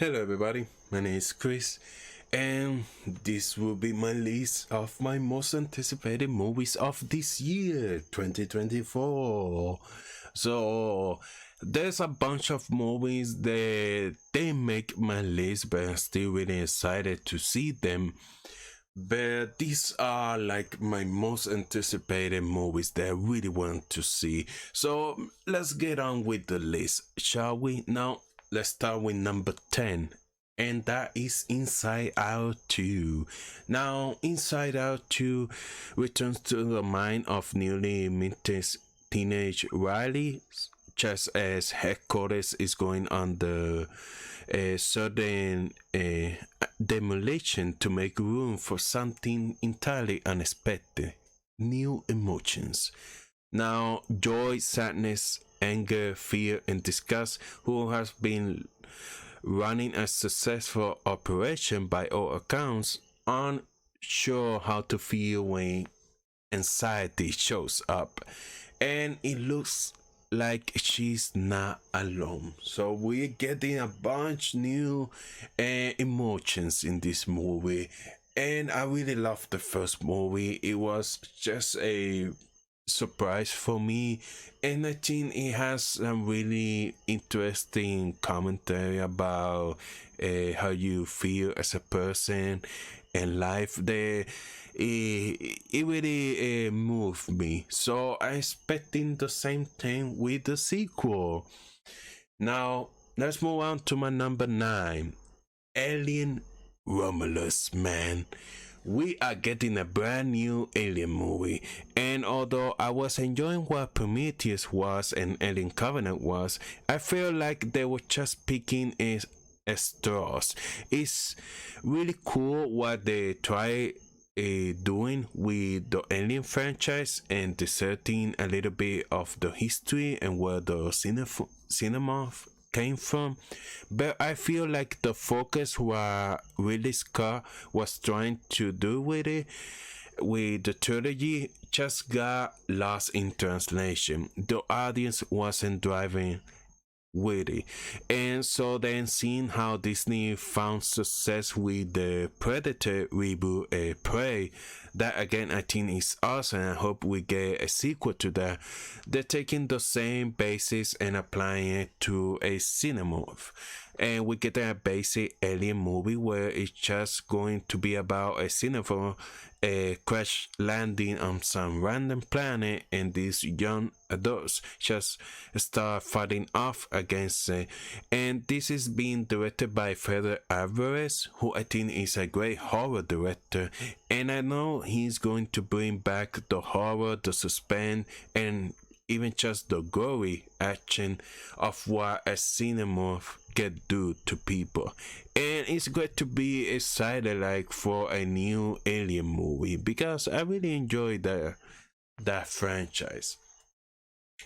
Hello, everybody. My name is Chris, and this will be my list of my most anticipated movies of this year, 2024. So, there's a bunch of movies that they make my list, but I'm still really excited to see them. But these are like my most anticipated movies that I really want to see. So let's get on with the list, shall we? Now let's start with number 10, and that is Inside Out 2. Now, Inside Out 2 returns to the mind of newly minted teenage Riley, just as headquarters is going under a sudden demolition to make room for something entirely unexpected, new emotions. Now, joy, sadness, anger, fear, and disgust, who has been running a successful operation by all accounts, aren't sure how to feel when anxiety shows up. And it looks like she's not alone. So we're getting a bunch new emotions in this movie. And I really loved the first movie. It was just a surprise for me, and I think it has some really interesting commentary about how you feel as a person and life there. It really moved me, so I'm expecting the same thing with the sequel. Now let's move on to my number 9, Alien Romulus, man. We are getting a brand new Alien movie, and although I was enjoying what Prometheus was and Alien Covenant was, I feel like they were just picking as straws. It's really cool what they try doing with the Alien franchise and deserting a little bit of the history and where the cinema came from, but I feel like the focus what Ridley Scott was trying to do with it, with the trilogy, just got lost in translation. The audience wasn't driving with it, and so then seeing how Disney found success with the Predator reboot, Prey, that again I think is awesome. I hope we get a sequel to that. They're taking the same basis and applying it to a cinemorph, and we get a basic alien movie where it's just going to be about a cinemorph crash landing on some random planet, and these young adults just start fighting off against it. And this is being directed by Fede Alvarez, who I think is a great horror director, and I know he's going to bring back the horror, the suspense, and even just the gory action of what a cinemorph can do to people. And it's great to be excited like for a new Alien movie, because I really enjoy that franchise.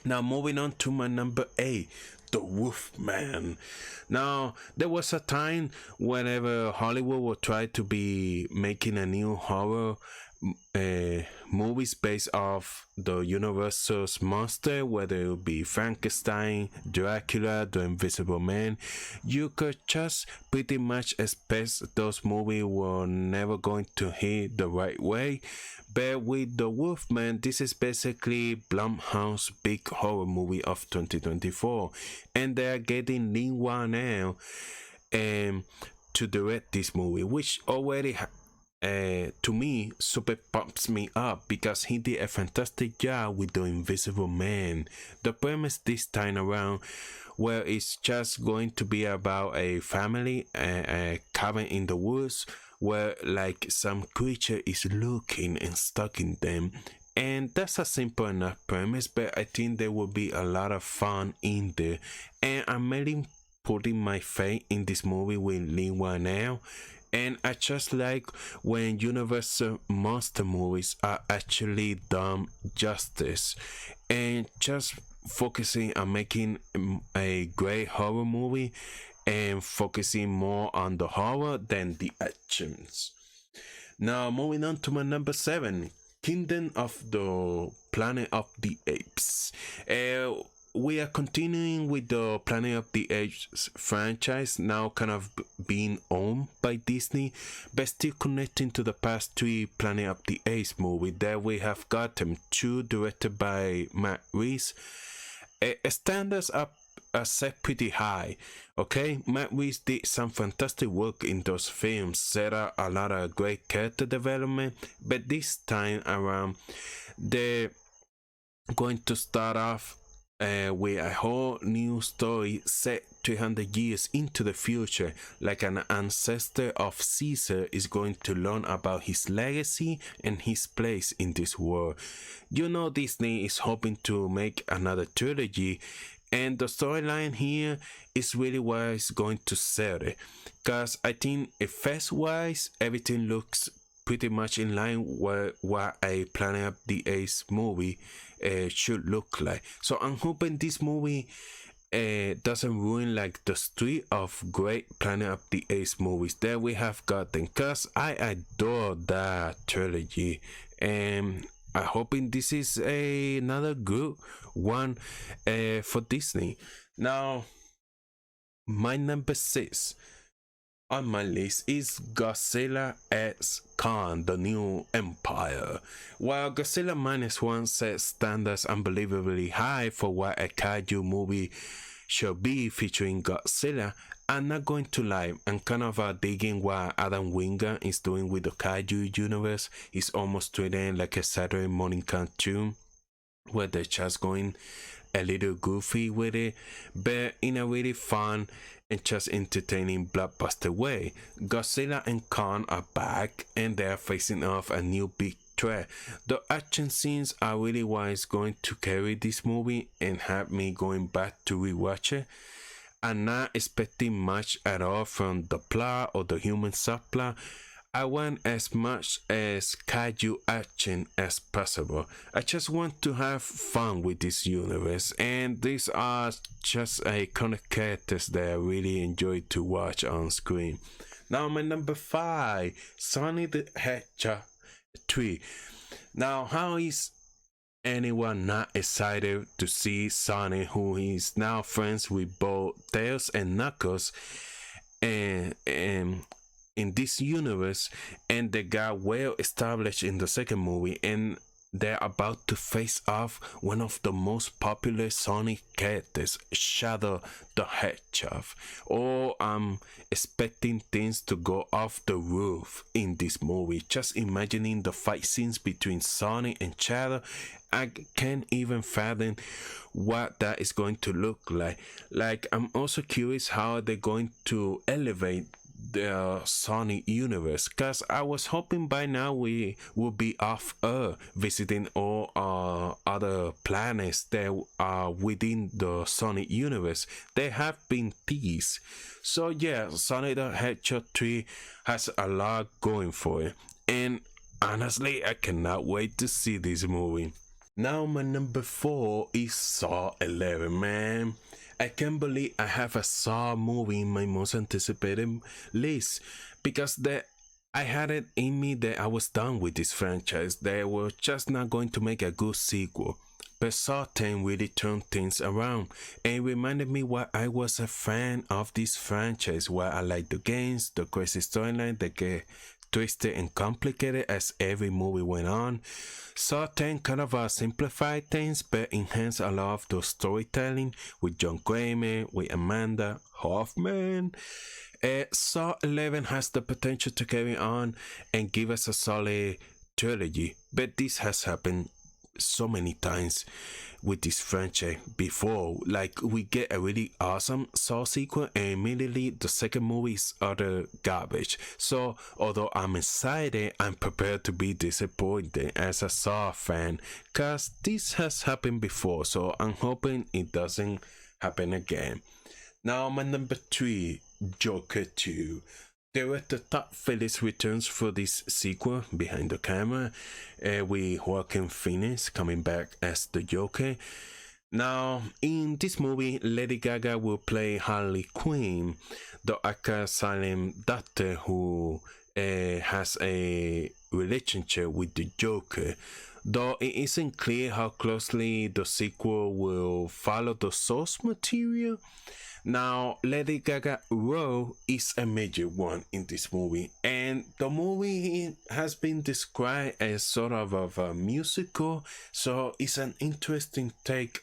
Now moving on to my number 8, The Wolfman. Now there was a time whenever Hollywood would try to be making a new horror movies based off the Universal's monster, whether it would be Frankenstein, Dracula, The Invisible Man, you could just pretty much expect those movies were never going to hit the right way. But with The Wolfman, this is basically Blumhouse's big horror movie of 2024, and they are getting Lin-Hua now to direct this movie, which already to me super pumps me up because he did a fantastic job with The Invisible Man. The premise this time around, where it's just going to be about a family, a cabin in the woods, where like some creature is looking and stalking them. And that's a simple enough premise, but I think there will be a lot of fun in there. And I'm really putting my faith in this movie with Lin-Hua now. And I just like when Universal monster movies are actually done justice and just focusing on making a great horror movie and focusing more on the horror than the actions. Now, moving on to my number 7, Kingdom of the Planet of the Apes. we are continuing with the Planet of the Apes franchise, now kind of being owned by Disney, but still connecting to the past three Planet of the Apes movies. There we have Gotham 2, directed by Matt Reeves. Standards are set pretty high. Okay, Matt Reeves did some fantastic work in those films, set up a lot of great character development, but this time around, they're going to start off with a whole new story set 300 years into the future, like an ancestor of Caesar is going to learn about his legacy and his place in this world. You know, Disney is hoping to make another trilogy, and the storyline here is really what is going to sell it, because I think effects wise everything looks pretty much in line with what a Planet of the Apes movie should look like. So I'm hoping this movie doesn't ruin like the streak of great Planet of the Apes movies that we have gotten, because I adore that trilogy, and I'm hoping this is another good one for Disney. Now, my number 6 on my list is Godzilla x Kong: The New Empire. While Godzilla Minus One sets standards unbelievably high for what a kaiju movie should be featuring Godzilla, I'm not going to lie, I'm kind of digging what Adam Wingard is doing with the kaiju universe. He's almost treating like a Saturday morning cartoon, where they're just going a little goofy with it, but in a really fun and just entertaining blockbuster way. Godzilla and Kong are back, and they are facing off a new big threat. The action scenes are really what is going to carry this movie and have me going back to rewatch it. I'm not expecting much at all from the plot or the human subplot. I want as much as kaiju action as possible. I just want to have fun with this universe, and these are just iconic characters that I really enjoy to watch on screen. Now my number 5, Sonic the Hedgehog 3. Now, how is anyone not excited to see Sonic, who is now friends with both Tails and Knuckles, and in this universe, and they got well established in the second movie, and they're about to face off one of the most popular Sonic characters, Shadow the Hedgehog. Oh, I'm expecting things to go off the roof in this movie. Just imagining the fight scenes between Sonic and Shadow, I can't even fathom what that is going to look like. Like, I'm also curious how they're going to elevate the Sonic universe, because I was hoping by now we would be off Earth, visiting all other planets that are within the Sonic universe. They have been teased. So yeah, Sonic the Hedgehog 3 has a lot going for it, and honestly, I cannot wait to see this movie. Now my number 4 is Saw 11, man. I can't believe I have a Saw movie in my most anticipated list, because I had it in me that I was done with this franchise. They were just not going to make a good sequel. But Saw 10 really turned things around and reminded me why I was a fan of this franchise, why I like the games, the crazy storyline that get twisted and complicated as every movie went on. Saw 10 kind of simplified things but enhanced a lot of the storytelling with John Kramer, with Amanda Hoffman. Saw 11 has the potential to carry on and give us a solid trilogy, but this has happened so many times with this franchise before. Like, we get a really awesome Saw sequel and immediately the second movie is utter garbage. So although I'm excited, I'm prepared to be disappointed as a Saw fan, cause this has happened before, so I'm hoping it doesn't happen again. Now my number 3, Joker 2. Director Todd Phillips returns for this sequel, Behind the Camera, with Joaquin Phoenix coming back as the Joker. Now, in this movie, Lady Gaga will play Harley Quinn, the Arkham Asylum doctor who has a relationship with the Joker. though it isn't clear how closely the sequel will follow the source material. Now, Lady Gaga role is a major one in this movie, and the movie has been described as sort of a musical, so it's an interesting take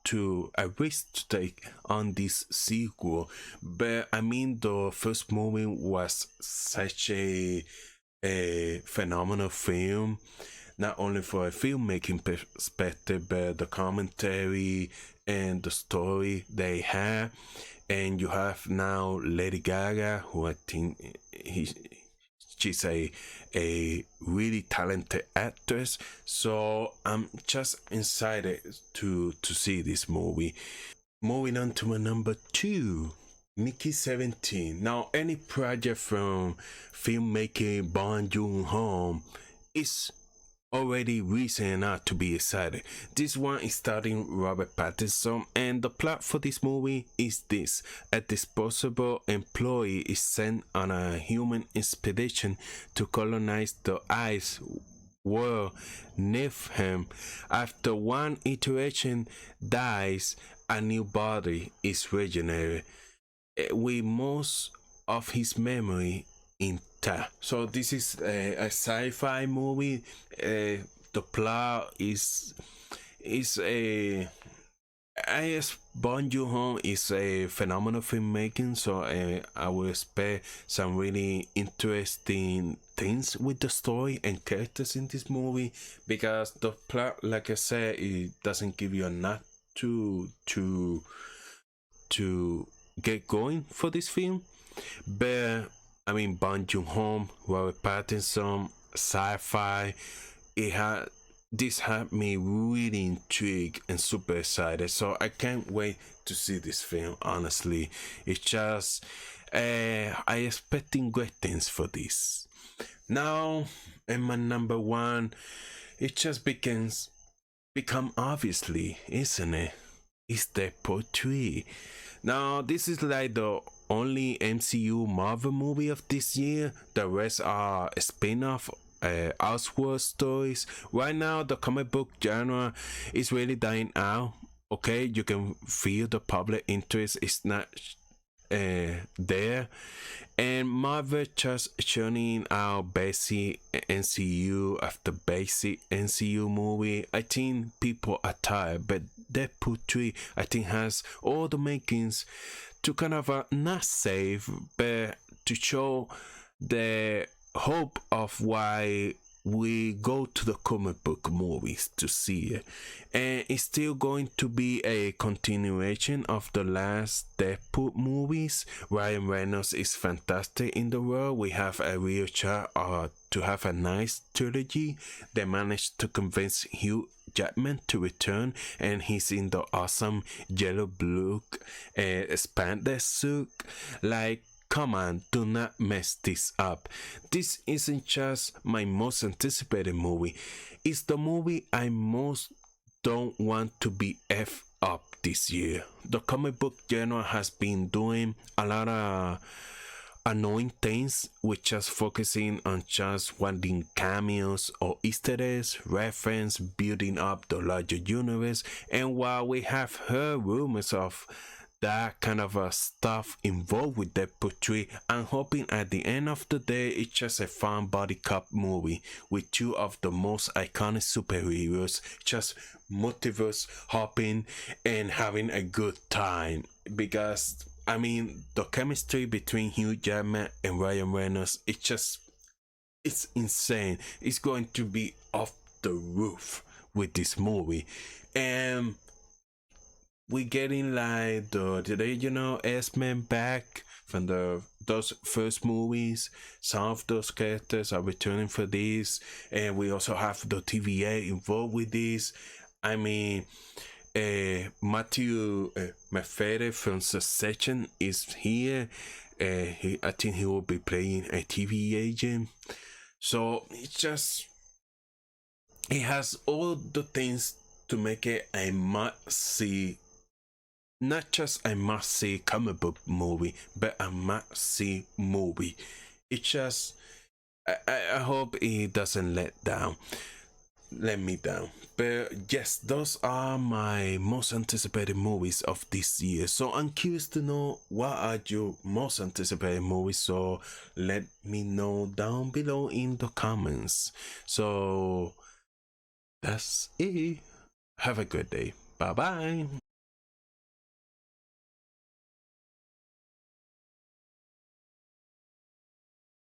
to a risk to take on this sequel. But I mean, the first movie was such a phenomenal film, not only for a filmmaking perspective, but the commentary and the story they have. And you have now Lady Gaga, who I think she's a really talented actress. So I'm just excited to see this movie. Moving on to my number 2. Mickey 17. Now, any project from filmmaker Bong Joon-ho is already reason enough to be excited. This one is starring Robert Pattinson, and the plot for this movie is this: a disposable employee is sent on a human expedition to colonize the ice world Niflheim. After one iteration dies, a new body is regenerated with most of his memory intact. So this is a sci-fi movie. The plot is a I guess Bong Joon-ho is a phenomenal filmmaking, so I will expect some really interesting things with the story and characters in this movie, because the plot, like I said, it doesn't give you enough to get going for this film. But I mean, Bong Joon-ho, Robert Pattinson, sci-fi, this had me really intrigued and super excited. So I can't wait to see this film. Honestly, it's just I expecting great things for this. Now, in my number 1, it just become obviously, isn't it? It's Deadpool 3. Now, this is like the only MCU Marvel movie of this year. The rest are a spin-off, Elseworld stories. Right now, the comic book genre is really dying out. Okay, you can feel the public interest is not there, and Marvel just churning out basic MCU after basic MCU movie. I think people are tired, but Deadpool 3 I think has all the makings to kind of not save, but to show the hope of why we go to the comic book movies to see it. And it's still going to be a continuation of the last Deadpool movies. Ryan Reynolds is fantastic in the role. We have a real chance to have a nice trilogy. They managed to convince Hugh Jackman to return, and he's in the awesome yellow blue spandex suit. Like, come on, do not mess this up. This isn't just my most anticipated movie. It's the movie I most don't want to be F up this year. The comic book genre has been doing a lot of annoying things with just focusing on just wanting cameos or Easter eggs, reference, building up the larger universe. And while we have heard rumors of that kind of stuff involved with Deadpool 3, I'm hoping at the end of the day it's just a fun body cop movie with two of the most iconic superheroes just multiverse hopping and having a good time. Because I mean, the chemistry between Hugh Jackman and Ryan Reynolds, it's insane. It's going to be off the roof with this movie. And we getting like the X-Men back from those first movies. Some of those characters are returning for this, and we also have the TVA involved with this. I mean, Matthew Macfadyen from Succession is here. I think he will be playing a TV agent. So it has all the things to make it a must-see. Not just a must-see comic book movie, but a must-see movie. It just, I hope it doesn't let down. let me down. But yes, those are my most anticipated movies of this year. So I'm curious to know what are your most anticipated movies. So let me know down below in the comments. So that's it. Have a good day. Bye bye.